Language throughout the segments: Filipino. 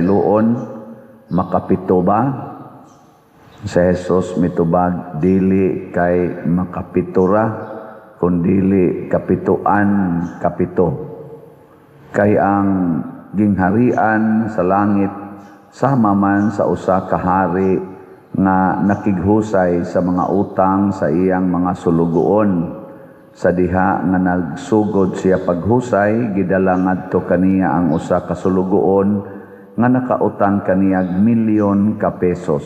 luon makapito ba? Sa Jesus mitubag dili kay makapitura kundili kapituan kapito. Kay ang gingharian sa langit sama man sa usa ka hari nga nakighusay sa mga utang sa iyang mga sulugoon. Sa diha nga nagsugod siya paghusay, gidala ngadto kaniya ang usa ka sulugoon nga nakautang kaniyag milyon ka pesos.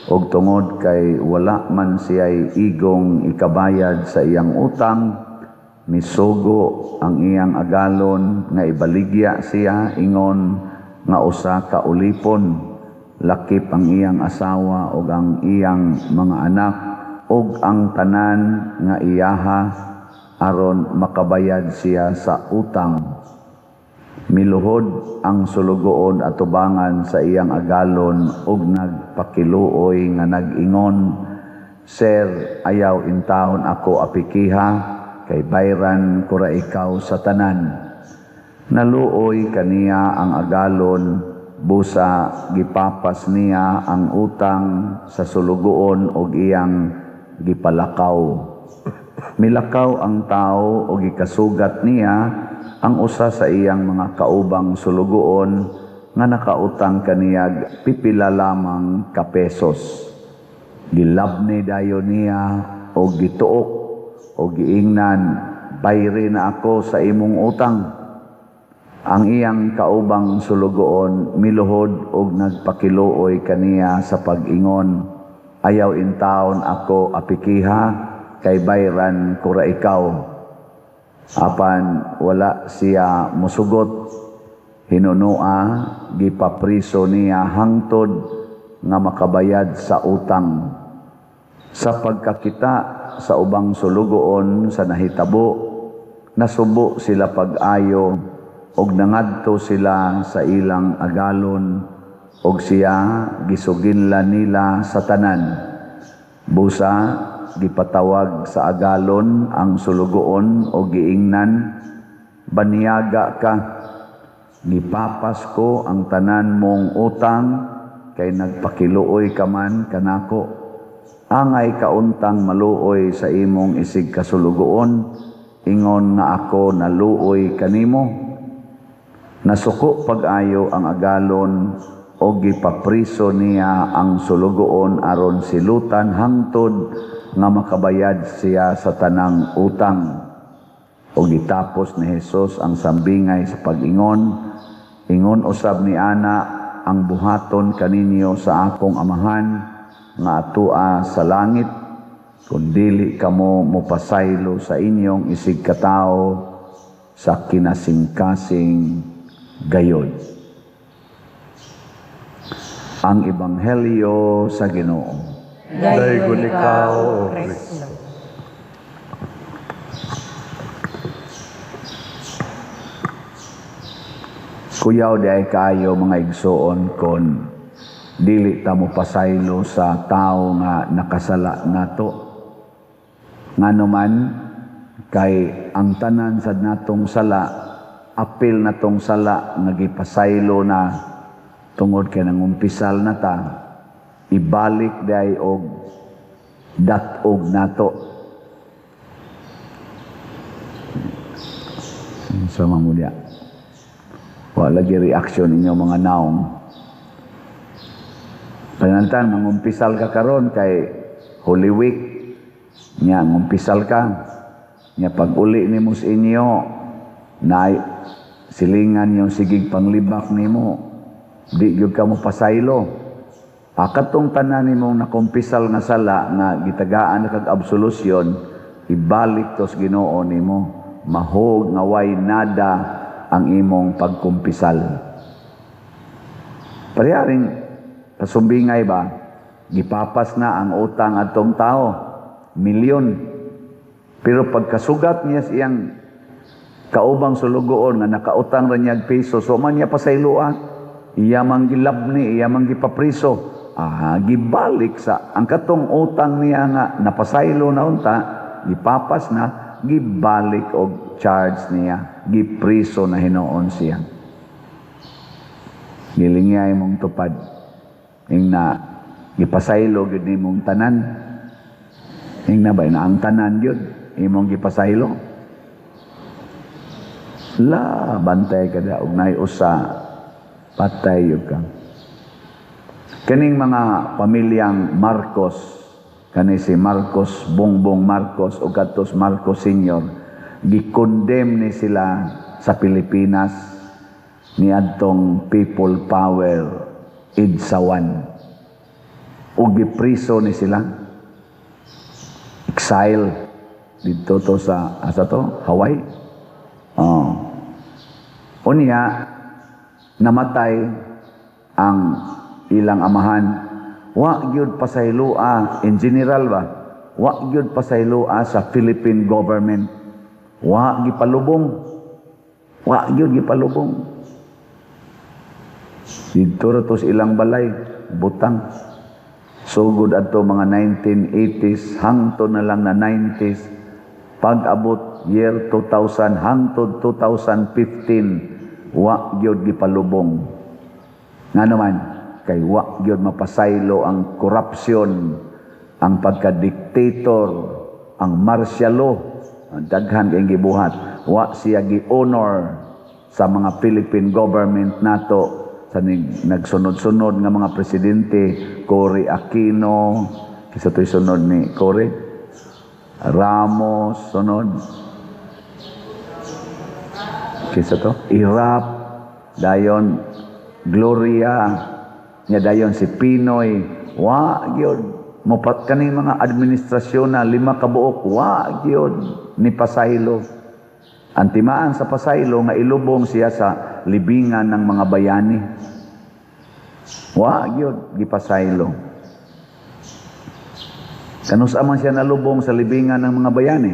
Og tungod kay wala man siya'y igong ikabayad sa iyang utang, misugo ang iyang agalon nga ibaligya siya ingon nga usa ka ulipon. Lakip ang iyang asawa ug ang iyang mga anak ug ang tanan nga iyaha aron makabayad siya sa utang. Miluhod ang sulugoon atubangan sa iyang agalon ug nagpakiluoy nga nag-ingon, "Sir, ayaw intahon ako apikiha, kay bayran ko ra ikaw sa tanan." Naluoy kaniya ang agalon, busa gipapas niya ang utang sa sulugoon ug iyang gipalakaw. Milakaw ang tao ug gikasugat niya ang usa sa iyang mga kaubang sulugoon nga nakautang kaniyag pipila lamang ka pesos. Gilabni dayon niya o gituok o giingnan, "Bayri na ako sa imong utang." Ang iyang kaubang sulugoon miluhod og nagpakiluoy kaniya sa pag-ingon, "Ayaw intawon ako apikiha, kay bayran ko ra ikaw." Apan wala siya musugot, hinunua, gipapriso niya hangtod nga makabayad sa utang. Sa pagkakita sa ubang sulugoon sa nahitabo, nasubo sila pag-ayo og nangadto sila sa ilang agalon og siya gisuginlan nila sa tanan. Busa gipatawag sa agalon ang sulugoon o giingnan, "Baniyaga ka, gipapas ko ang tanan mong utang kay nagpakiluoy ka man kanako. Angay kauntang maluoy sa imong isig kasulugoon, ingon nga ako naluoy kanimo." Nasuko pag-ayo ang agalon o gipapriso niya ang sulugoon aron silutan hangtod nga makabayad siya sa tanang utang. O gitapos ni Jesus ang sambingay sa pag-ingon, "Ingon usab ni ana ang buhaton kaninyo sa akong amahan nga atua sa langit, kun dili kamo mopasaylo sa inyong isig katawo sa kinasing-kasing gayod." Ang Ebanghelyo sa Ginoo. Daygon ikaw, O Kristo. Kuyaw di ay kayo mga igsoon kon dili ta mo pasaylo sa tao nga nakasala nato. Ngano man kay ang tanan sad natong sala, apil natong sala nga gipasaylo na tungod kay nangumpisal na ta, ibalik day og datog nato. Sa mamulya. Wala lagi reaksyon inyo mga naong. Panantan, nangumpisal ka karon kay Holy Week. Nya, ngumpisal ka. Nya, pag uli ni mo sa inyo, na silingan yung sigig panglibak ni mo, di yun ka mo pasaylo. Katong tanan ni mong nakumpisal nga sala, nga gitagaan na kag absolusyon, ibalik tos Ginoo ni mo. Mahog nga way nada ang imong pagkumpisal. Pariharing pasumbingay ba, gipapas na ang utang atong tao, milyon. Pero pagkasugat niya siyang kaubang sulugoon nga nakautang ra niya piso, so man niya pasayloan, iya mang gilabni, iya mang gipapriso, gibalik sa ang katong utang niya nga napasaylo na unta, gipapas na, gibalik og charge niya, gipriso na hinoon siya. Gilingay mong tupad. Ing na gipasaylo gyud nimong tanan. Ing na ba na ang tanan gyud imong gipasaylo. La bantay kada og nay usa patay yun ka. Kaning mga pamilyang Marcos, kani si Marcos, Bongbong Marcos o katos Marcos Sr., gikondem ni sila sa Pilipinas ni adtong People Power Idsawan. O gipriso ni sila. Exile dito to sa asa to? Hawaii. Unya namatay ang ilang amahan. Wa gyud pasaylua in general ba? Wa gyud pasaylua sa Philippine government. Wa gipalubong. Wa gyud gipalubong. Dito ra to sa ilang balay, butang. Sugod adto mga 1980s hangtod na lang na 90s. Pag-abot year 2000 hangtod 2015, wa gyud gipalubong. Nga naman, kay wa gyud mapasaylo ang korupsyon, ang pagka-dictator, ang martial law, ang daghan kay gibuhat. Wa siya gi-honor sa mga Philippine government nato sa nagsunod-sunod nga mga presidente, Cory Aquino, kisa to'y sunod ni Cory, Ramos, sunod. Kisa to? Irap, dayon Gloria, nya dayon si Pinoy. Wa gyud mopat kaning mga administrasyon na 5 ka buok, wa gyud ni pasaylo. Antimaan sa pasaylo nga ilubong siya sa libingan ng mga bayani. Wa gyud gipasaylo. Kanus man siya nalubong sa libingan ng mga bayani?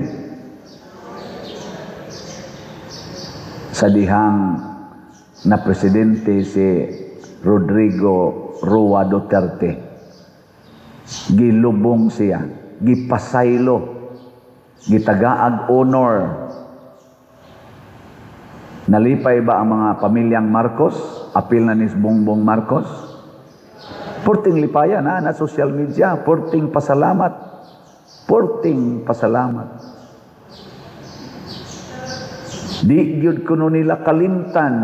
Sa dihang na presidente si Rodrigo Roa Duterte. Gilubong siya, gipasaylo, gitagaag honor. Nalipay ba ang mga pamilyang Marcos? Apil na ni Bongbong Marcos? Porting lipayan na social media, porting pasalamat. Porting pasalamat. Di gyud kuno nila kalimtan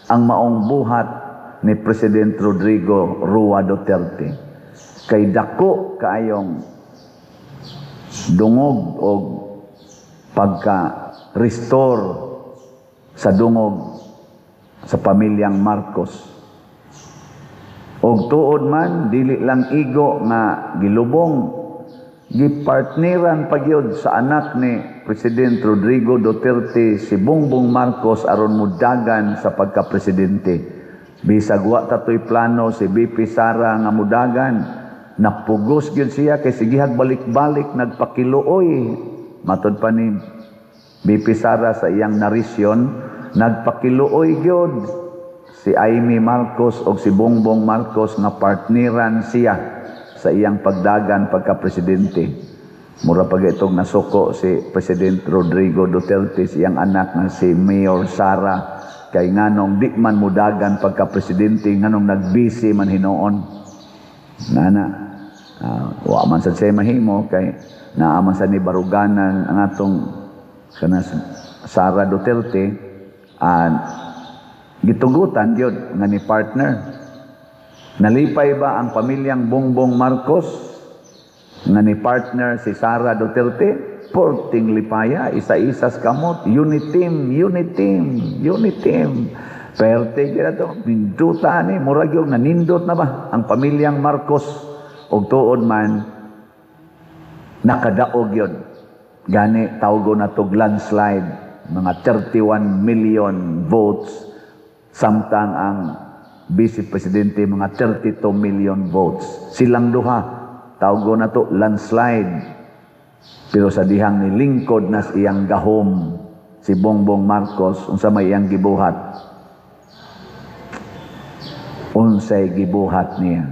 ang maong buhat ni President Rodrigo Roa Duterte. Kay dako kaayong dungog o pagka-restore sa dungog sa pamilyang Marcos. Og tuod man, dili lang igo nga gilubong, gipartneran pagyod sa anak ni President Rodrigo Duterte si Bongbong Marcos aron mudagan sa pagka-presidente. Bisag wa tatoy plano si BP Sara nga mudagan, napugos gyud siya kay sigihag balik-balik nagpakiluoy. Matod pa ni BP Sara sa iyang narisyon, nagpakiluoy gyud si Amy Marcos o si Bongbong Marcos nga partneran siya sa iyang pagdagan pagka-presidente. Mura pag itong nasuko si President Rodrigo Duterte, siyang anak na si Mayor Sara, kay nganong di man mudagan pagka-presidente, nganong nagbisi man hinoon. Wa man sa siya mahimo, kay naaman sa ni Baruganan ang atong Sara Duterte, gitugutan yun nga ni partner. Nalipay ba ang pamilyang Bongbong Marcos nga ni partner si Sara Duterte? Porting lipaya, isa-isas kamot, unit team. Perte kira to, pinduta ni, murag yung nanindot na ba ang pamilyang Marcos? Og tuod man, nakadaog yun. Gani, tawgo na to landslide, mga 31 million votes, samtang ang Vice Presidente mga 32 million votes. Silang duha, tawgo na to landslide. Pero sa dihang nilingkod nas iyang gahom si Bongbong Marcos, unsa may iyang gibuhat? Unsay gibuhat niya?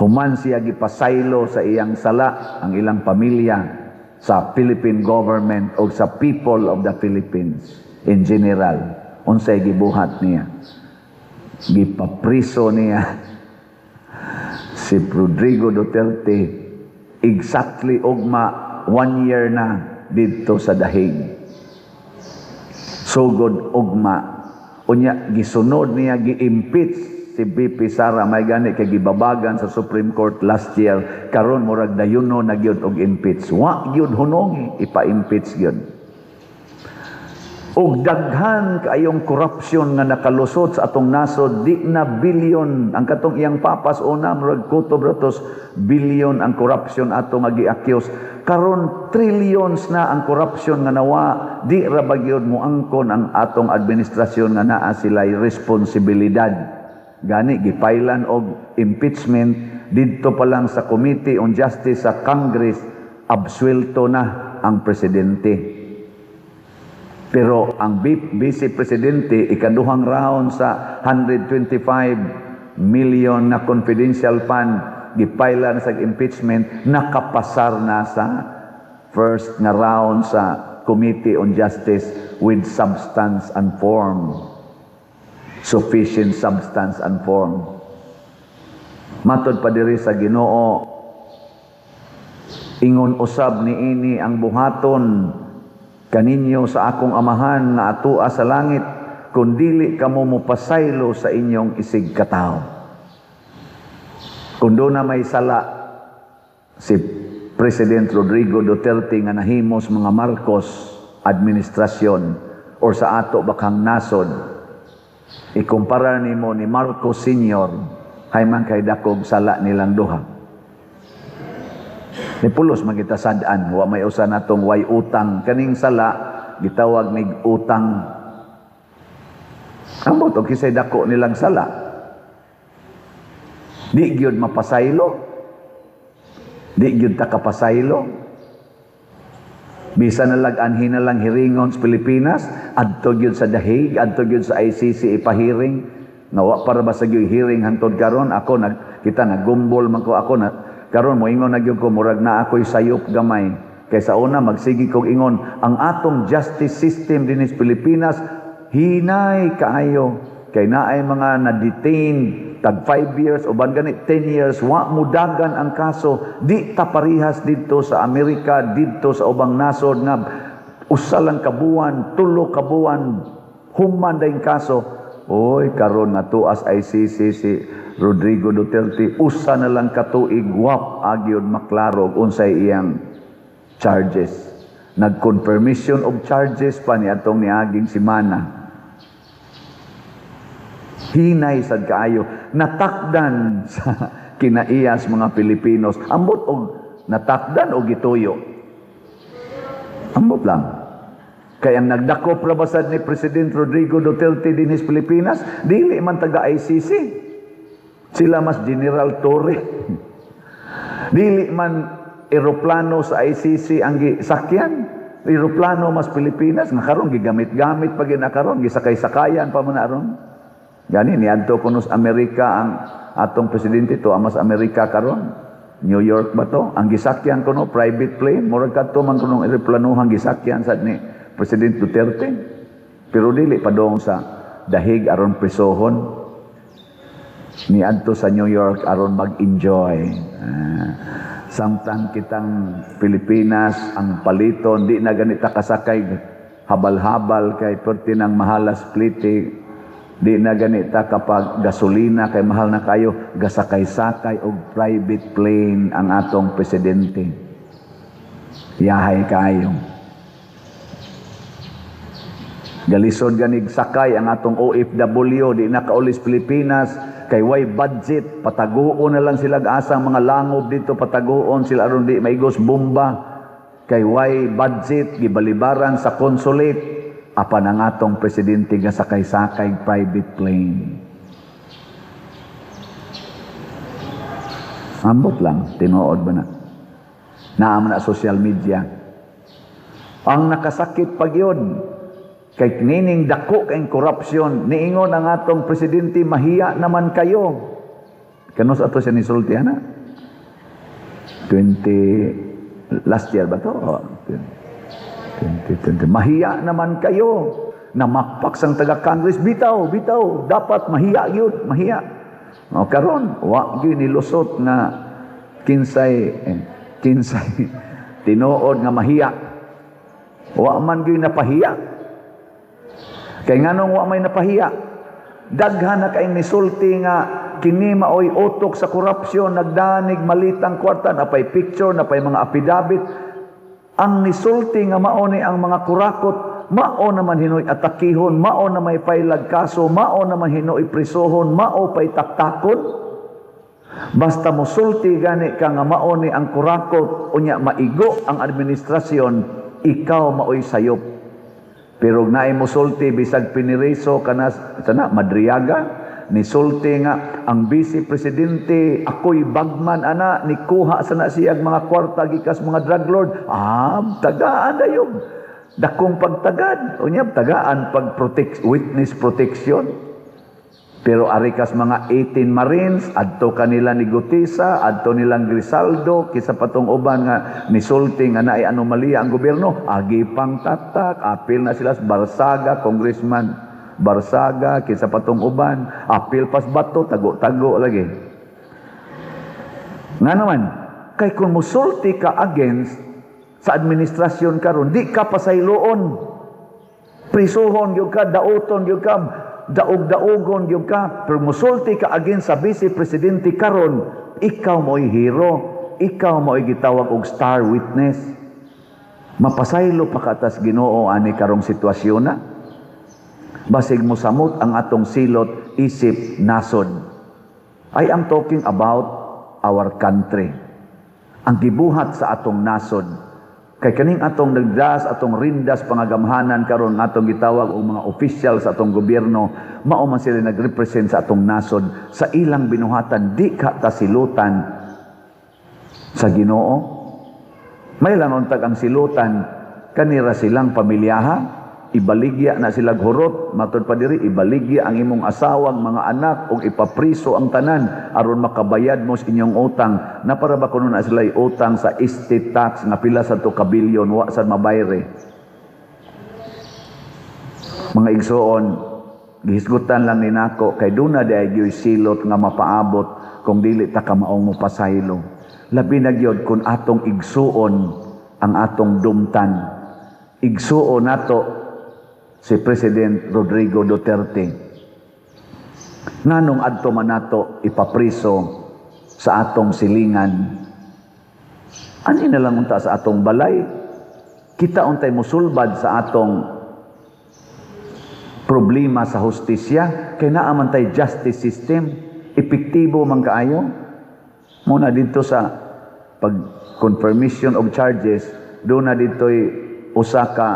Human siya gipasaylo sa iyang sala, ang ilang pamilya, sa Philippine government o sa people of the Philippines in general. Unsay gibuhat niya? gipapriso niya si Rodrigo Duterte exactly ugma 1 year na dito sa dahig. Sugod ugma unya gisunod niya gi-impeach si BP Sara may gani kay gibabagan sa Supreme Court last year, karon murag dayuno na gyud og impeach. Wa gyud hunong ipa-impeach gyud. Og daghan kaayong korupsyon nga nakalusot sa atong nasod, di na bilyon ang katong iyang papas una murag kutob ratos bilyon ang korupsyon ato nga gi-accuse. Karon trillions na ang korupsyon nga nawa, di ra ba gyud moangkon ang atong administrasyon nga naa sila'y responsibilidad. Gani gipailan og impeachment didto pa lang sa Committee on Justice sa Congress, absuelto na ang presidente. Pero ang Vice Presidente ikaduhang round sa 125 million na confidential fund gipailan sa impeachment, nakapasar na sa first nga round sa Committee on Justice with substance and form. Sufficient substance and form. Matod pa diri sa Ginoo, ingon usab niini ang buhaton kaninyo sa akong amahan nga atua sa langit, kung dili kamo mopasaylo sa inyong isig katawo. Kung doon na may sala si President Rodrigo Duterte nga nahimos mga Marcos administrasyon or sa ato bakang nasod, ikumpara nimo ni Marcos Sr. hay man kay dakog sala nilang duha. Ni pulos magita sadaan, wa may usa natong way utang. Kaning sala gitawag mig utang. Ambot og kisay dako nilang sala. Di gyud mapasaylo. Di gyud ta kapasaylo. Bisan na anhin na lang hiringon sa Pilipinas, adto gyud sa dahig, adto gyud sa ICC ipahiring. Nawa para ba sa gyud hearing hantod karon ako kita nagumbol man ko ako na karon mo ingon na gyud ko murag na ako'y sayop gamay. Kaysa una magsigi kog ingon ang atong justice system dinhi sa Pilipinas hinay kaayo. Kay naay mga na-detain tag 5 years o ban gani 10 years wa mudagan ang kaso, di ta parihas didto sa Amerika, didto sa ubang nasod nga usa lang kabuan, tulo kabuan human daing kaso. Oy karon nga tuas ICC si Rodrigo Duterte usa na lang katuig wap agyod maklaro unsay iyang charges. Nag-confirmation of charges pa ni atong niaging simana. Hinay sad kaayo, natakdan sa kinaiyas mga Pilipinos. Ambot og natakdan og gituyo. Ambot lang. Kaya ang nagdakop rabasad ni President Rodrigo Duterte din sa Pilipinas, dili man taga ICC. Sila mas General Torre. Dili man eroplano sa ICC ang gisakyan. Eroplano mas Pilipinas nga karon gigamit-gamit pa gyud karon, gisakay-sakayan pa man aron. Gani niadto kuno sa Amerika ang atong presidente to amas Amerika karon. New York ba to? Ang gisakyan kuno private plane, murag kadto man kuno eroplanohang gisakyan sad ni President Duterte. Pero dili pa dong sa dahig aron prisohon. Niadto sa New York aron mag-enjoy. Samtang kitang Pilipinas ang paliton, di na ganita kasakay habal-habal kay perti ng mahalas plite. Di na ganita kapag gasolina kay mahal na kayo, gasakay-sakay og private plane ang atong presidente. Yahay kayo. Galisod ganig sakay ang atong OFW, di na kaulis Pilipinas, kay way budget, pataguon na lang sila asang mga langob dito, pataguon sila aron di maigos bomba, kay way budget, gibalibaran sa consulate, apan ang atong presidente nga sakay-sakay private plane. Ambot lang, tinuod ba na? Naaman na social media. Ang nakasakit pag yun, kay nining dako kayong korupsyon, niingon ang atong presidente, mahiya naman kayo. Kanus ato siya nisulti, ana? 20, last year ba to? 2020. Mahiya naman kayo. namakpak sang taga-Congress, bitaw, dapat mahiya yun, mahiya. O karon, wa gyud nilusot nga kinsay tinuod nga mahiya. Wa man gyud napahiya. Kay nganong wa may napahiya? Daghan na kaing nisulti nga kini maoy utok sa korupsyon, nagdanig malitang kwarta, napay picture, napay mga affidavit. Ang nisulti nga mao ni ang mga kurakot, mao naman hinoy atakihon, mao na may pailag kaso, mao naman hinoy prisohon, mao pay taktakon. Basta mosulti gani ka nga mao ni ang kurakot, unya maigo ang administrasyon, ikaw maoy sayop. Pero naay mosulti bisag piniriso kana Madriaga, nisulti nga ang vice presidente ako'y bagman ana, nikuha sana siyag mga kwarta gikas mga drug lord. Tagaan dayon. Dakong pagtagad, unya tagaan pag witness protection. Pero arikas mga 18 Marines, adto kanila ni Gutisa, adto nilang Grisaldo, kisa patong uban nga nisulti nga naay anomalya ang gobyerno, agi pang tatak, apil na sila sa Barsaga, Congressman Barsaga, kisa patong uban, apil pas bato, tago-tago lagi. Nga naman, kay kung musulti ka against sa administrasyon karon, di ka pasayloon. Prisuhon yung ka, dauton yung ka, daog-daogon yung ka, pero musulti ka against sa vice presidente karon, ikaw mo'y hero, ikaw mo'y gitawag og star witness. Mapasaylo pa katas Ginoo ani karong sitwasyon na. Basig mo samot ang atong silot, isip, nasod. I am talking about our country. Ang gibuhat sa atong nasod. Kay kaning atong nagdas, atong rindas pangagamhanan karon atong gitawag og mga official sa atong gobyerno, mao man sila nagrepresent sa atong nasod sa ilang binuhatan, di ka tasilutan sa Ginoo. May lang untag ang silutan kanira silang pamilyaha, ibaligya na sila hurot, matud pa diri ibaligya ang imong asawang mga anak ug ipapriso ang tanan aron makabayad mo sa inyong utang. Na para ba kuno na sila utang sa estate tax nga pila sa to ka bilyon wa sad mabayre. Mga igsoon, gihisgutan lang ni nako kay duna di ay gyoy silot nga mapaabot kung dili ta ka maong mopasaylo. Labi na gyud kun atong igsuon ang atong dumtan. Igsuon nato si President Rodrigo Duterte. Nganong adto man nato ipapriso sa atong silingan? Ani na lang unta sa atong balay? Kita untay musulbad sa atong problema sa hustisya, kay naa man tay justice system, epektibo man kaayo. Muna dito sa pag-confirmation of charges, doon na dito'y usa ka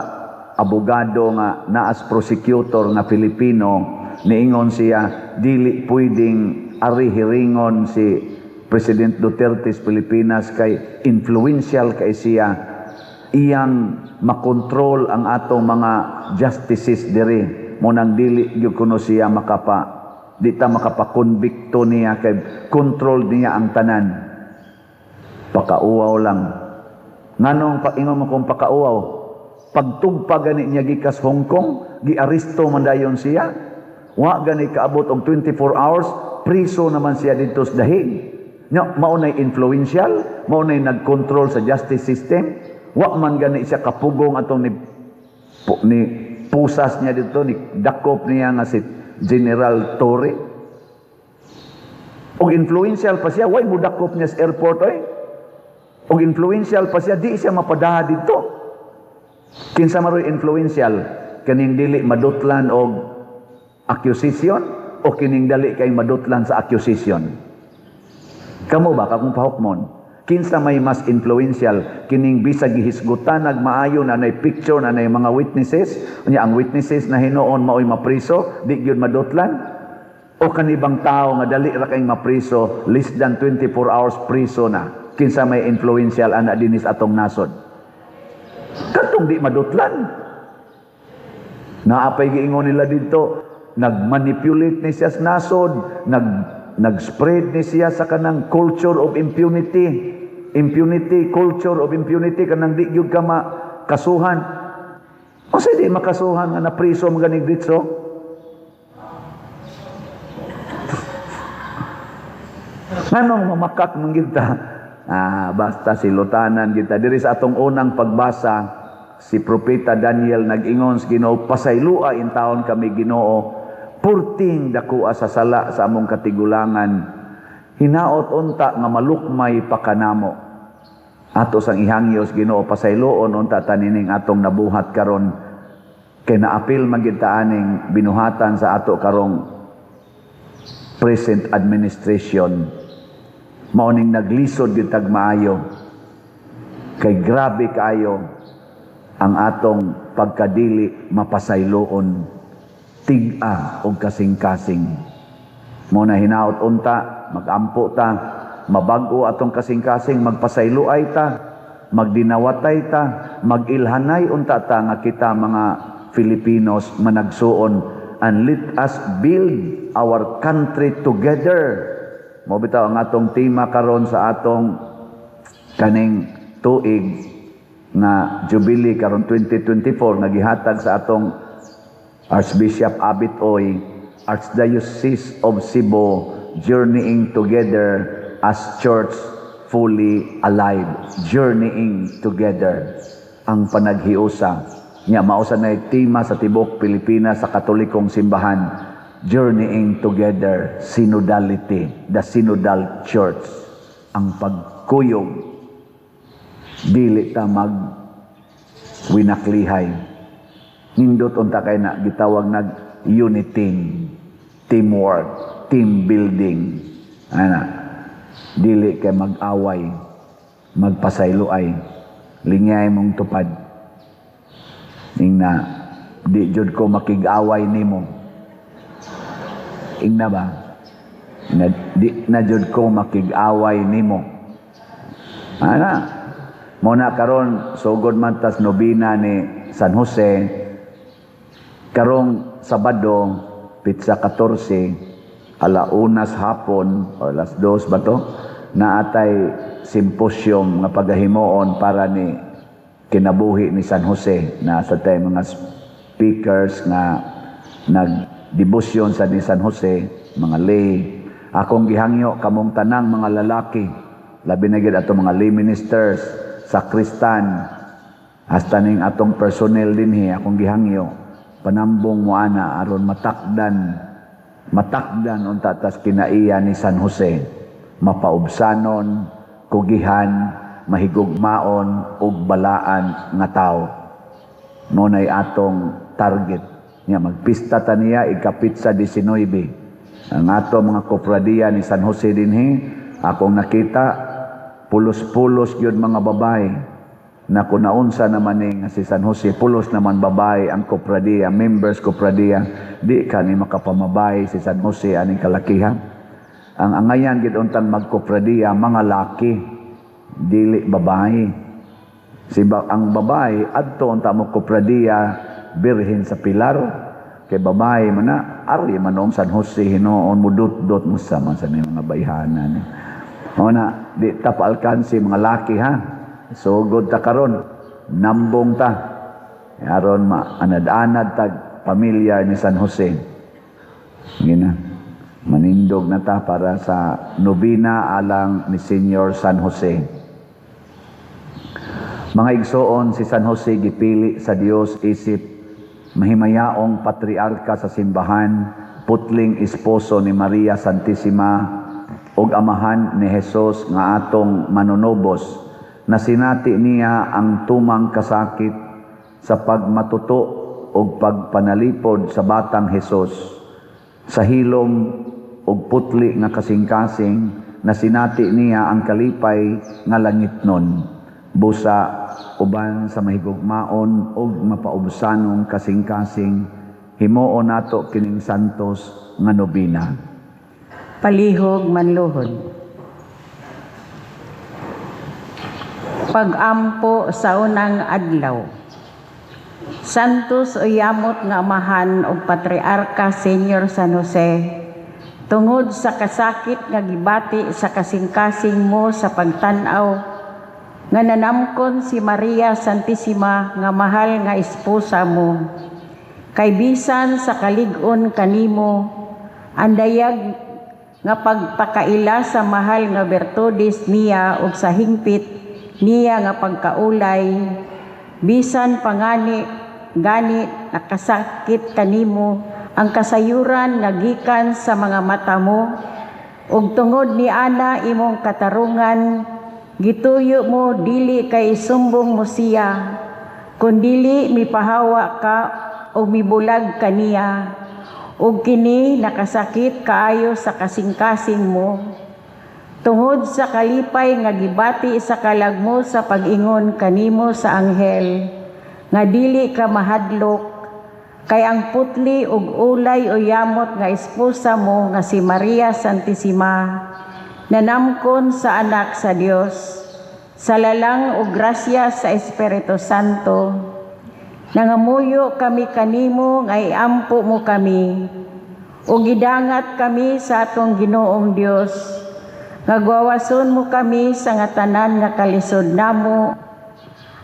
abogado nga naas prosecutor na Pilipino, niingon siya, dili pwedeng ari-hiringon si President Duterte sa Pilipinas kay influential kay siya, iyang makontrol ang atong mga justices diri. Munang dili gyud kuno siya di ta makapakonbikto niya kay control niya ang tanan. Pakauaw lang. Nganong paingon mo kung pakauaw? Pagtugpa gani niya gikas Hong Kong, giaresto man dayon siya. Wa gani kaabot og 24 hours, priso naman siya dito sa dahig. Nya mao nay influential, mao nay nagkontrol sa justice system. Wa man gani siya kapugong atong ni pusas niya dito, ni dakop niya nga si General Torre. Og influential pa siya, way mo dakop niya sa airport oy. Og influential pa siya, di siya mapadaha dito. Kinsa maroy influential, kaning dili madutlan og accusation o kining dali kay madutlan sa accusation? Kamo ba kakong pahukmon? Kinsa may mas influential, kining bisag gihisgutan nagmaayo na nay picture na nay mga witnesses, unya ang witnesses na hinuon maoy mapriso, di gyud madutlan? O kanibang tao nga dali ra kay mapriso, less than 24 hours priso na? Kinsa may influential ana dinis atong nasod? Katong di madutlan. Naapay giingon nila dito, nagmanipulate ni siya sa nasod, nag-spread ni siya sa kanang culture of impunity. Culture of impunity, kanang di gyud ka makasuhan. O sa di makasuhan nga na priso mga ganigditso? Anong mamakak mong kita? Basta silutanan kita. Diri sa atong unang pagbasa, si Propeta Daniel nag-ingon sa Ginoo, pasaylua in taon kami Ginoo, purting dakua sa sala sa among katigulangan, hinaot unta nga malukmay pakanamo. Ato sang ihangyos Ginoo, pasayloon unta tanining atong nabuhat karon, kay naapil magintaaning binuhatan sa ato karong present administration. Mauning naglisod gyud tag maayo, kay grabe kaayo ang atong pagkadili mapasayloon, tig-a og kasing-kasing. Mo na hinaot unta, magampo ta, mabag-o atong kasing-kasing, magpasayloay ta, magdinawatay ta, magilhanay unta ta nga kita mga Filipinos managsuon, and let us build our country together. Mo bitaw ang atong tema karon sa atong kaning tuig na Jubilee karon 2024 nga gihatag sa atong Archbishop Abit Oy, Archdiocese of Cebu, journeying together as church fully alive. Journeying together ang panaghiusa. Nya mausa na tema sa tibok Pilipinas sa Katolikong simbahan. Journeying together, synodality, the synodal church, ang pagkuyog, dili ta mag winaklihay. Nindot unta kay na gitawag nag uniting, teamwork, team building. Dili kay mag-away, magpasayloay, lingay mong tupad. Ingna, di jud ko makig-away nimo. Ingna ba? Di na jud ko makig-away nimo. Muna karon sugod man tas nobina ni San Jose, karong Sabado, Pitsa 14, alaunas hapon, o alas 2 ba to, na atay symposium nga pagahimoon para ni kinabuhi ni San Jose, na sa tay mga speakers nga nagdebosyon sa ni San Jose, mga lay. Akong gihangyo kamong tanang mga lalaki, labi na gid ato mga lay ministers, sakristan, hasta ning atong personnel dinhi, akong gihangyo panambong mo ana aron matakdan unta tas kinaiya ni San Jose, mapaubsanon, kugihan, mahigugmaon ug balaan nga tawo. Ngunay atong target niya, magpista ta niya ikapitsa 19. Ang ato mga kofradiya ni San Jose dinhi, akong nakita pulos-pulos yun mga babae, na kunaunsa naman nga si San Jose, pulos naman babae ang kofradiya, members kofradiya, di ka ni makapamabay si San Jose aning kalakihan. Ang angayan gid untang magkofradiya mga laki, dili babae. Ang babae adto unta mo kofradiya birhen sa Pilar, kay babae man na ari manong San Jose hinoon mudot-dot mo sa mga bayhanan. Na di ta paalkansi mga laki ha. So good ta karon, nambong ta aron maanad-anad tag pamilya ni San Jose. Gina manindog na ta para sa nobina alang ni Senior San Jose. Mga igsoon, si San Jose gipili sa Dios isip mahimayaong patriarka sa simbahan, putling esposo ni Maria Santissima ug amahan ni Jesus nga atong manunobos, na sinati niya ang tumang kasakit sa pagmatuto ug pagpanalipod sa batang Jesus, sa hilom ug putli nga kasing-kasing, na sinati niya ang kalipay nga langitnon, busa uban sa mahigugmaon ug mapaubsanong kasing-kasing, himuon nato kining santos nga nobina. Palihog manluhod. Pag-ampo sa unang adlaw. Santos o yamot nga amahan o patriarka Senior San Jose, tungod sa kasakit nga gibati sa kasing-kasing mo sa pagtanaw nga nanamkon si Maria Santissima nga mahal nga esposa mo. Kay bisan sa kalig-on kanimo, andayag nga pagpakaila sa mahal nga bertudes niya ug sa hingpit niya nga pagkaulay, bisan pangani gani nakasakit kanimo ang kasayuran nga gikan sa mga mata mo, ug tungod ni ana imong katarungan, gituyo mo dili kay isumbong mo siya, kundili mipahawa ka o mibulag kaniya, ug kini nakasakit kaayo sa kasing-kasing mo. Tungod sa kalipay nga gibati sa kalagmo sa pag-ingon kanimo sa anghel, nga dili ka mahadlok, kay ang putli ug ulay o yamot nga esposa mo nga si Maria Santissima, nanamkon sa anak sa Dios, sa lalang ug grasya sa Espiritu Santo, nangamuyo kami kanimo nga iampo mo kami, ug gidangat kami sa atong Ginoong Dios, nga gawason mo kami sa nga tanan nga kalisod namo,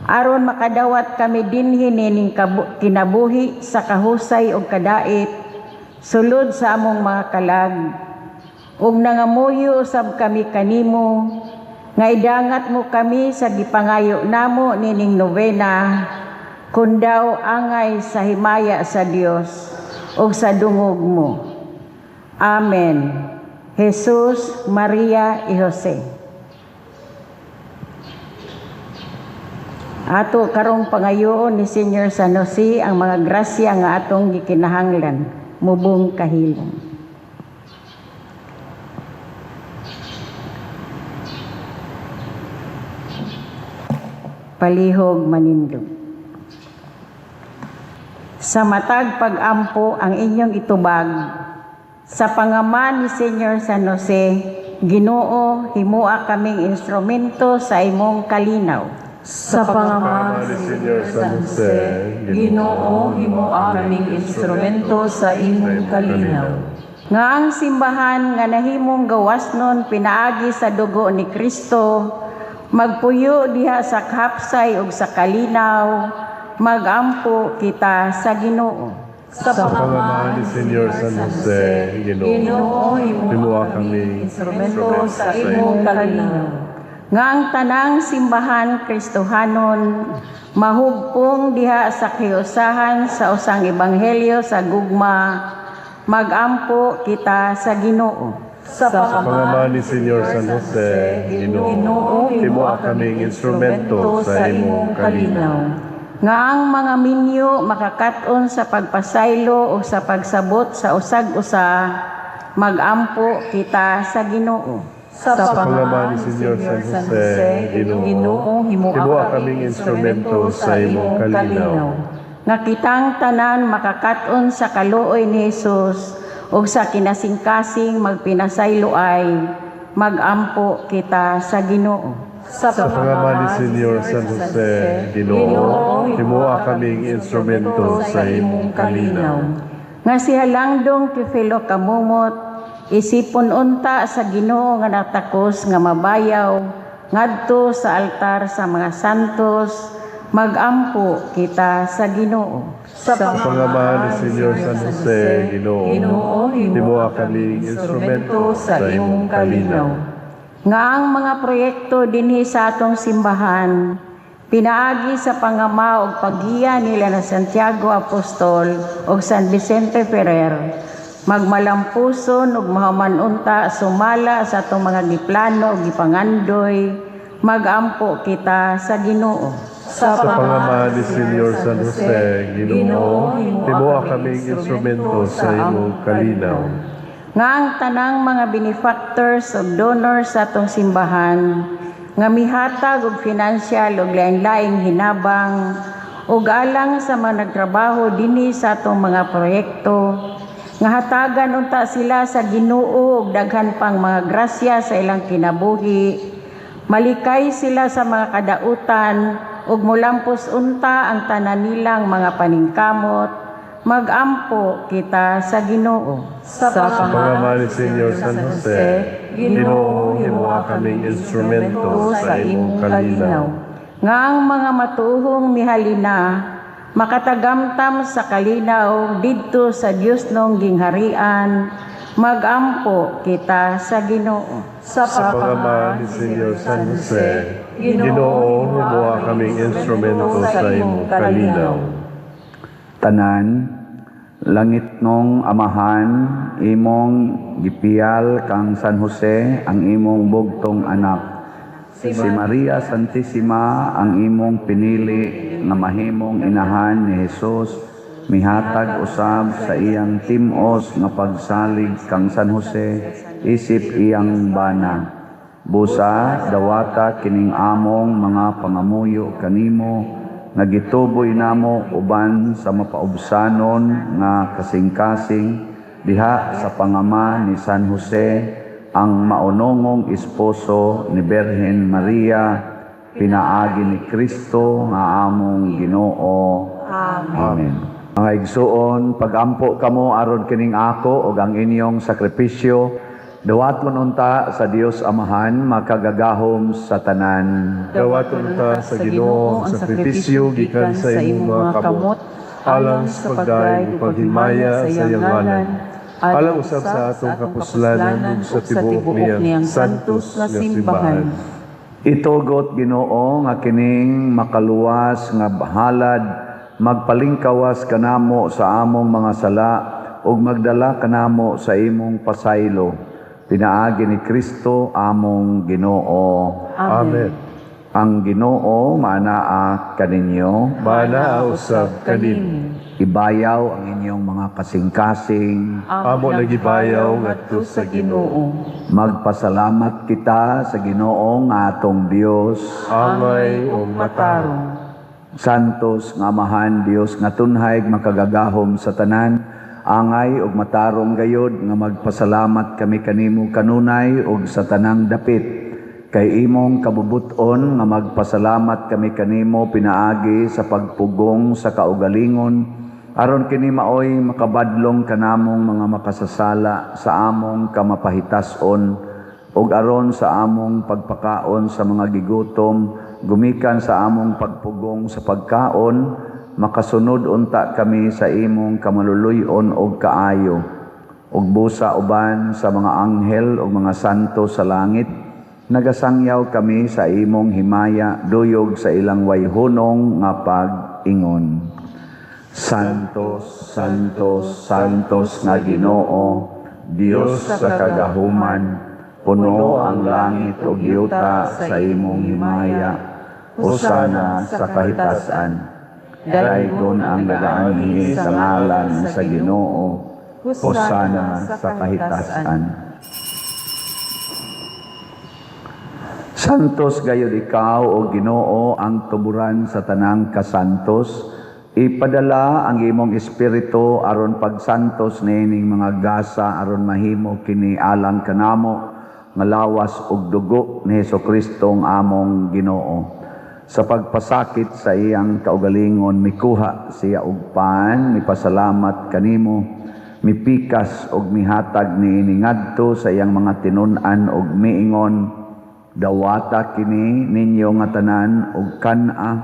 aron makadawat kami dinhi nining kinabuhi sa kahusay ug kadait, sulod sa among mga kalag, ug nangamuyo usab kami kanimo, nga idangat mo kami sa gipangayo namo nining nobena, kun daw angay sa himaya sa Dios ug sa dungog mo. Amen. Jesus, Maria, y Jose. Ato karong pangayoon ni Senior San Jose ang mga grasya nga atong gikinahanglan, mubong kahilang. Palihog manindog. Sa matag pag-ampo ang inyong itubag, sa pangaman ni Senior San Jose, Ginoo, himua kaming instrumento sa imong kalinaw. Sa pangaman ni Senyor San Jose, Ginoo, himua kaming instrumento sa imong kalinaw. Nga ang simbahan nga nahimong gawasnon pinaagi sa dugo ni Kristo, magpuyo diha sa kahapsay ug sa kalinaw, magampo kita sa Ginoo. Sa pangalan ni Senyor San Jose, Ginoo, himua kaming instrumento sa imong kalinaw. Nga ang tanang simbahan Kristohanon, mahugpong diha sa kiusahan sa usang ebanghelyo sa gugma, magampo kita sa Ginoo. Sa pangalan ni Senyor San Jose, Ginoo, himua kaming instrumento sa imong kalinaw. Nga ang mga minyo makakaton sa pagpasaylo o sa pagsabot sa usag-usa, magampo kita sa Ginoo. Sa pangalan ni Senyor San Jose, Ginoo, himua kaming instrumento sa imong kalinaw. Nga kitang tanan makakaton sa kaluoy ni Jesus o sa kinasing-kasing magpinasaylo ay, magampo kita sa Ginoo. Sa pangalan ni Senyor San Jose, Ginoo, himua kaming instrumento sa imong kalinaw. Nga si Halangdong Teofilo Kamumot, isipon unta sa Ginoo nga natakos nga mabayaw, ngadto sa altar sa mga santos, magampo kita sa Ginoo. Sa pangalan ni Senyor San Jose, Ginoo, himua kaming instrumento sa imong kalinaw. Nga ang mga proyekto dinhi sa atong simbahan, pinaagi sa pangama ug paggiya nila na Santiago Apostol ug San Vicente Ferrer, magmalampuson ug mahuman unta sumala sa atong mga giplano ug gipangandoy, magampo kita sa Ginoo. Sa pangalan ni Senyor San Jose, Ginoo, himua kaming instrumento sa imong kalinaw. Nga ang tanang mga benefactors o donors sa atong simbahan, nga mihatag og financial ug lain-laing hinabang ug alang sa mga nagtrabaho dinhi sa atong mga proyekto, nga hatagan unta sila sa Ginoo ug daghan pang mga grasya sa ilang kinabuhi, malikay sila sa mga kadautan ug molampos unta ang tanan nilang mga paningkamot, magampo kita sa Ginoo. Sa Pangalan ni Senyor San Jose, Ginoo, himuha kaming instrumento sa imong kalinaw. Nga ang mga matuhong mihalina, makatagamtam sa kalinaw didto sa Dios nong gingharian, magampo kita sa Ginoo. Sa Pangalan ni Senyor San Jose, Ginoo, himuha kaming instrumento sa imong kalinaw. Tanan, langit nung amahan, imong gipiyal kang San Jose, ang imong bugtong anak. Si Maria Santissima, ang imong pinili nga mahimong inahan ni Jesus, mihatag usab sa iyang timos nga pagsalig kang San Jose, isip iyang bana. Busa, dawata kining among mga pangamuyo kanimo, nagituboy namo uban sa mapaubsanon nga kasing-kasing diha sa pangama ni San Jose, ang maunongong esposo ni Birhen Maria, pinaagi ni Kristo nga among Ginoo. Amen. Mga igsuon, pagampo kamo aron kining ako ug ang inyong sakripisyo, dawaton unta sa Dios Amahan, makagagahom sa tanan. Dawaton ta sa Ginoo ang sakripisyo gikan sa imong mga kamot, alang sa pagdaig ug paghimaya sa iyang ngalan, alang usab sa atong kapuslanan ug sa tibuok niyang santos nga simbahan. Itugot Ginoo nga kining makaluwas nga halad, magpalingkawas kanamo sa among mga sala ug magdala kanamo sa imong pasaylo. Pinaagi ni Kristo among Ginoo. Amen. Ang Ginoo manaa kaninyo, Manaa usab kanin. ibayaw ang inyong mga kasing-kasing. Amo nagibayaw ngadto sa Ginoo. Magpasalamat kita sa Ginoo nga atong Dios. Angay ug matarong. Santos nga amahan Dios nga tunhay makagagahom sa tanan, angay ug matarong gayod nga magpasalamat kami kanimo kanunay ug sa tanang dapit. Kay imong kabubuton nga magpasalamat kami kanimo pinaagi sa pagpugong sa kaugalingon, aron kini maoy makabadlong kanamong mga makasasala sa among kamapahitason ug aron sa among pagpakaon sa mga gigutom, gumikan sa among pagpugong sa pagkaon, makasunod unta kami sa imong kamaluluyon og kaayo, ug busa uban sa mga anghel ug mga santo sa langit, nagasangyaw kami sa imong himaya duyog sa ilang wayhunong nga pag-ingon. Santos, Santos, Santos nga Ginoo, Dios sa kagahuman, puno ang langit ug yuta sa imong himaya, hosana sa kahitasan. Daygon ang nagaanhi sa ngalan sa Ginoo, hosana sa kahitasan. Santos gayud ikaw o Ginoo ang tuburan sa tanang kasantos, ipadala ang imong espiritu aron pagsantos nining mga gasa aron mahimo kini alang kanamo nga lawas ug dugo ni Hesukristo ang among Ginoo. Sa pagpasakit sa iyang kaugalingon mikuha siya og pan, mipasalamat kanimo, mipikas og mihatag niini ngadto sa iyang mga tinun-an og miingon, dawata kini ninyo nga tanan ug kana,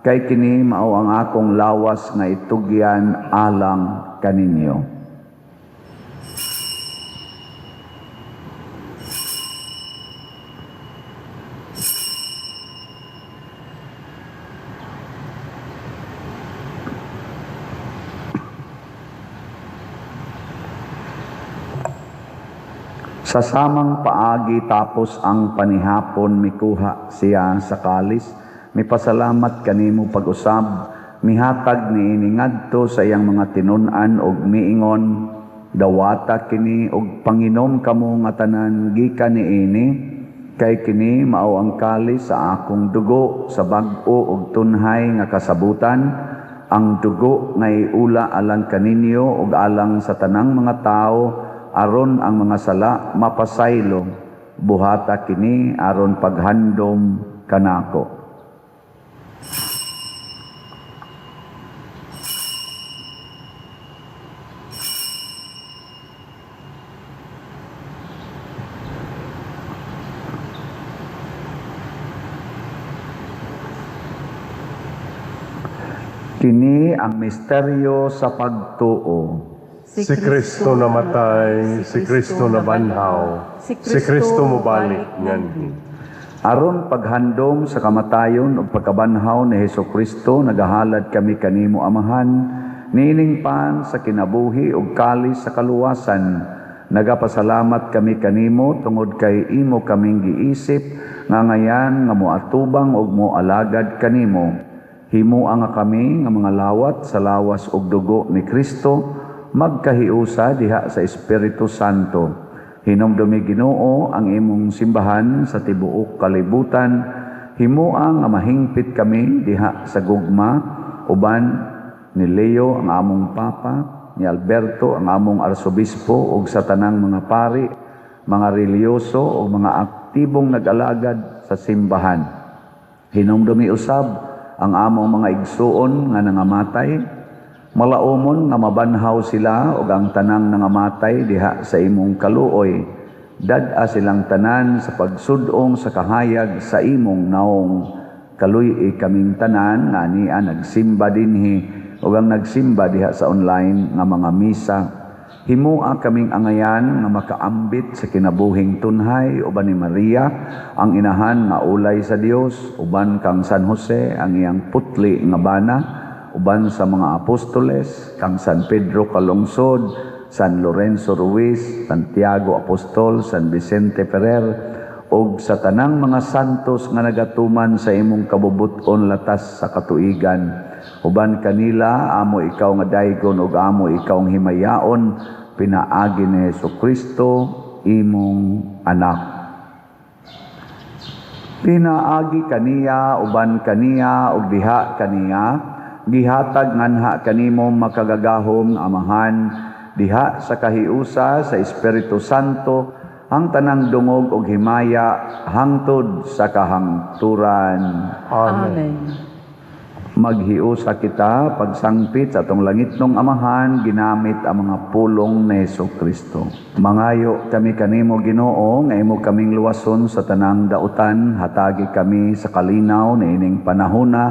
kay kini mao ang akong lawas nga itugyan alang kaninyo. Sa samang paagi tapos ang panihapon mikuha siya sa kalis, mipasalamat kanimo pag-usab, mihatag niini ngadto sa iyang mga tinun-an og miingon, dawata kini og panginom kamo nga tanan gikan niini, kay kini mao ang kalis sa akong dugo sa bag-o og tunhay nga kasabutan, ang dugo nga iula alang kaninyo ug alang sa tanang mga tao, aron ang mga sala mapasaylo, buhata kini aron paghandom kanako. Kini ang misteryo sa pagtuo. Si Kristo namatay, si Kristo nabanhaw, si Kristo mobalik nganhi. Aron paghandom sa kamatayon ug pagkabanhaw ni Hesukristo, nagahalad kami kanimo Amahan, nining pan sa kinabuhi ug kalis sa kaluwasan. Nagapasalamat kami kanimo tungod kay imo kaming giisip nga ngayan nga moatubang ug moalagad kanimo. Himua nga kami nga mga lawat sa lawas ug dugo ni Kristo, magkahiusa diha sa Espiritu Santo. Hinumdumi Ginoo ang imong simbahan sa tibuok kalibutan. Himua nga mahingpit kami diha sa gugma, uban ni Leo ang among Papa, ni Alberto ang among Arsobispo, ug sa tanang mga pari, mga reliyoso ug mga aktibong nag-alagad sa simbahan. Hinumdumi usab ang among mga igsuon nga nangamatay, malaumon nga mabanhaw sila ug ang tanang nangamatay diha sa imong kaluoy. Dad-a silang tanan sa pagsudong sa kahayag sa imong naong. Kaluy kaming tanan nga niya nagsimba dinhi ug ang nagsimba diha sa online nga mga misa. Himua kaming angayan nga makaambit sa kinabuhing tunhay uban ni Maria, ang inahan nga ulay sa Dios, uban kang San Jose ang iyang putli nga bana, uban sa mga apostoles, kang San Pedro Kalungsod, San Lorenzo Ruiz, Santiago Apostol, San Vicente Ferrer, ug sa tanang mga santos nga nagatuman sa imong kabubuton latas sa katuigan. Uban kanila, amo ikaw nga daygon ug amo ikaw nga himayaon, pinaagi ni Hesukristo, imong anak. Pinaagi kaniya, uban kaniya, ug diha kaniya, gihatag nganha kanimo makagagahom Amahan, diha sa kahiusa sa Espiritu Santo, ang tanang dungog ug himaya hangtod sa kahangturan. Amen. Maghiusa kita pagsangpit sa atong langitnong Amahan, ginamit ang mga pulong ni Hesukristo. Mangayo kami kanimo Ginoo nga imo kaming luwason sa tanang dautan, hatagi kami sa kalinaw na ining panahona,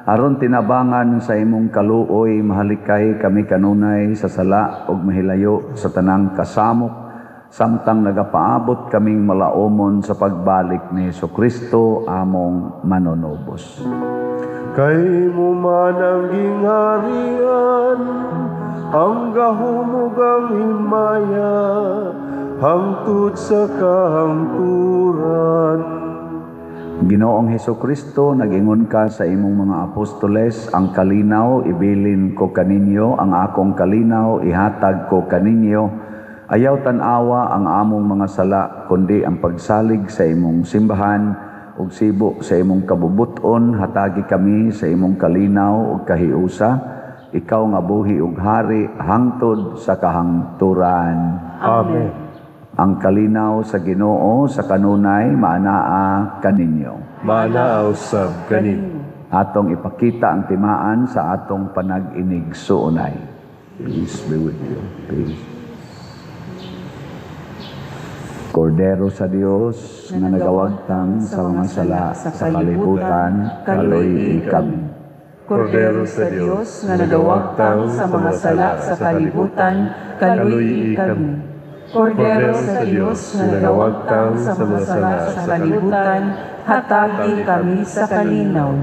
aron tinabangan sa imong kaluoy, mahalikay kami kanunay sa sala ug mahilayo sa tanang kasamok, samtang nagapaabot kaming malaumon sa pagbalik ni Hesukristo among manonobos. Kay mo man ang gingharian, ang gahumog ang himaya, hangtod sa kahangturan. Ginoong Hesukristo, nagingon ka sa imong mga apostoles, ang kalinaw ibilin ko kaninyo, ang akong kalinaw ihatag ko kaninyo. Ayaw tan-awa ang among mga sala, kundi ang pagsalig sa imong simbahan, ug sibo sa imong kabubuton, hatagi kami sa imong kalinaw ug kahiusa, ikaw nga buhi ug hari hangtod sa kahangturan. Amen. Ang kalinaw sa Ginoo sa kanunay maanaa kaninyo. Manaaw sab kanimo. Atong ipakita ang timaan sa atong panag-inig suunay. Peace be with you. Peace. Kordero sa Dios nga nagawagtang sa mga sala sa kalibutan, kaluy kami. Kordero sa Dios nga nagawagtang sa mga sala sa kalibutan, kaluy kami. Kordero sa Diyos na nagawagtang sa mga sala sa kalibutan, hatagi kami sa kalinaw.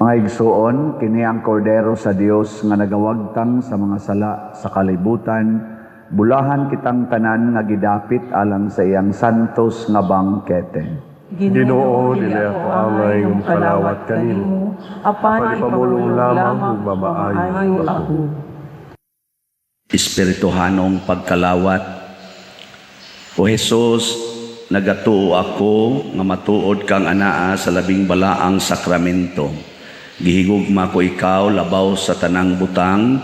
Mga igsuon, kini ang kordero sa Dios nga nagawagtang sa mga sala sa kalibutan, bulahan kitang tanan nga gidapit alang sa iyang santos nga bangkete. Ginoo, dili ako angay ng palawat kanimo, apan ipamulong lamang kung mamaayo ako. Espirituhanong pagkalawat. O Jesus, nagatuo ako nga matuod kang anaa sa labing balaang sakramento. Gihigugma ko ikaw labaw sa tanang butang,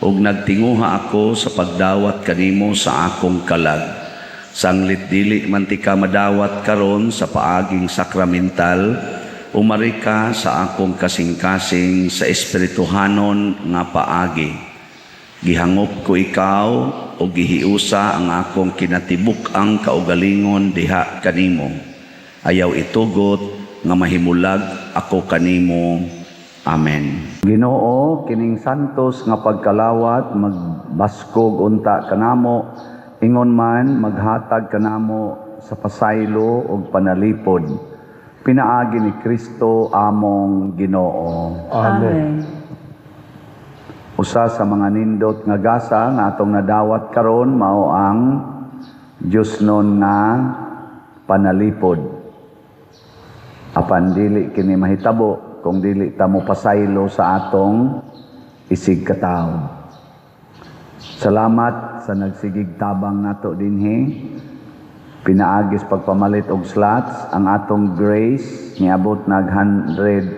ug nagtinguha ako sa pagdawat kanimo sa akong kalag. Sanglit dili man ti ka madawat karon sa paaging sakramental, umari ka sa akong kasing-kasing sa espirituhanon nga paagi. Gihangop ko ikaw o gihiusa ang akong kinatibuk-ang kaugalingon diha kanimo. Ayaw itugot nga mahimulag ako kanimo. Amen. Ginoo, kining santos nga pagkalawat magbaskog unta kanamo, ingon man maghatag kanamo sa pasaylo ug panalipod. Pinaagi ni Kristo among Ginoo. Amen. Usa sa mga nindot nga gasa nga atong nadawat karon mao ang Dios nun nga panalipod. Apan dili kini mahitabo kung dili ta mo pasaylo sa atong isig katawo. Salamat sa nagsigig tabang nato dinhi. Pinaagis pagpamalit og slots ang atong grace niabot nag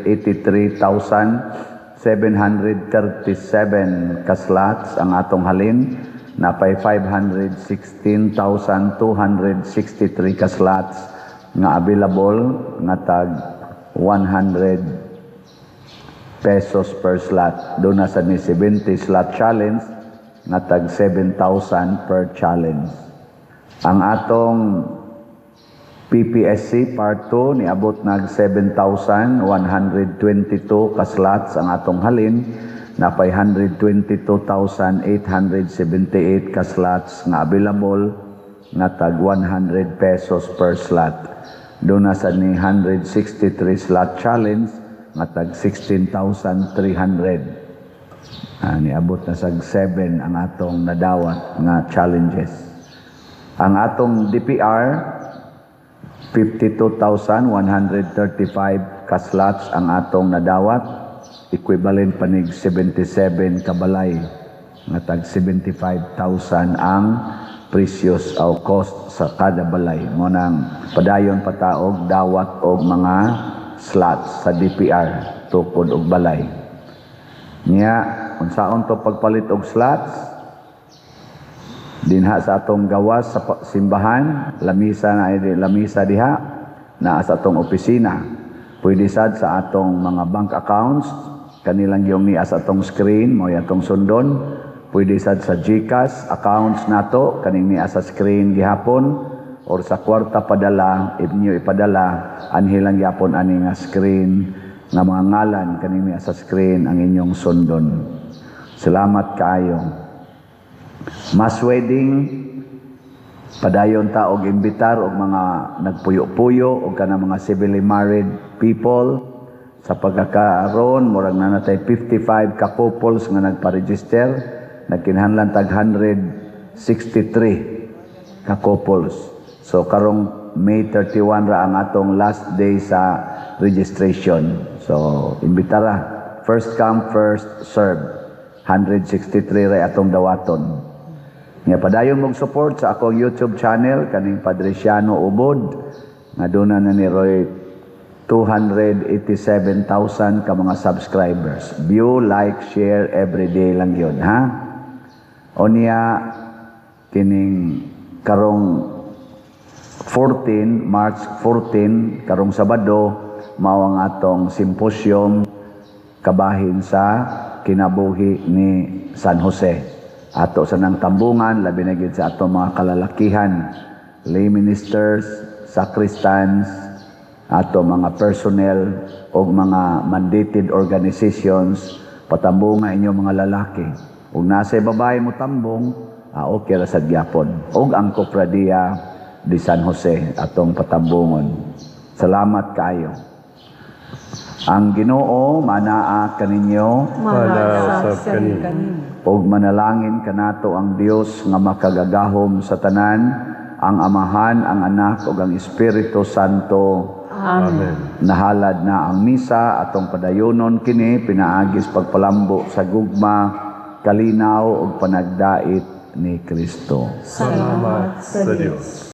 183,737 ka slots ang atong halin, napay 516,263 ka slots nga available nga tag 100 pesos per slot. Doon na sa ni 70 slot challenge nga tag 7,000 per challenge. Ang atong PPSC Part 2 niabot nag 7,122 ka slots ang atong halin, napay 122,878 ka slots nga available nga tag 100 pesos per slot. Doon na sa ni 163 slot challenge nga tag 16,300. Niabot na sa 7 ang atong nadawat nga challenges. Ang atong DPR 52,135 ka slots ang atong nadawat, equivalent panig 77 ka balay nga tag 75,000 ang precious o cost sa kada balay. Mo nang padayon pataog dawat og mga slots sa DPR tukod og balay. Nya unsaon to pagpalit og slots? Dinha sa atong gawas sa simbahan, lamisa diha na sa atong opisina. Pwede sad sa atong mga bank accounts, kanilang yung niya sa atong screen, mo atong sundon. Pwede sad sa GCash accounts nato, kaning niya sa screen gihapon, or sa kwarta padala, if niyo ipadala, anhilang yapon ani nga screen, nga mga ngalan, kaning niya sa screen ang inyong sundon. Salamat kaayo. Mass wedding, padayon ta og imbitar og mga nagpuyo-puyo og kanang mga civilly married people. Sa pagkakaroon, murag na natay 55 ka couples nga nagpa-register, nagkinahanglan tag 163 ka couples. So karong May 31 ra ang atong last day sa registration. So imbitara, first come first serve. 163 ra atong dawaton. Nga padayon mong support sa akong YouTube channel kaning Padresiano Ubod nga doon na ni Roy 287,000 ka mga subscribers. View, like, share every day lang yun, ha? Onya kining karong 14, March 14, karong Sabado, mao ang atong symposium kabahin sa kinabuhi ni San Jose. Ato sa nang tambungan, labi na gid sa ato mga kalalakihan, lay ministers, sacristans, ato mga personnel o mga mandated organizations, patambungan inyo mga lalaki. Kung nasa babae mo tambong, okay ra sad gyapon. Og ang Cofradia de San Jose atong patambungon. Salamat kayo. Ang Ginoo manaa kaninyo, Manasab kanin. og manalangin kanato ang Dios nga makagagahom sa tanan, ang Amahan, ang Anak ug ang Espiritu Santo. Amen. Nahalad na ang misa atong padayonon kini pinaagis pagpalambo sa gugma, kalinaw ug panagdait ni Kristo. Salamat sa Diyos.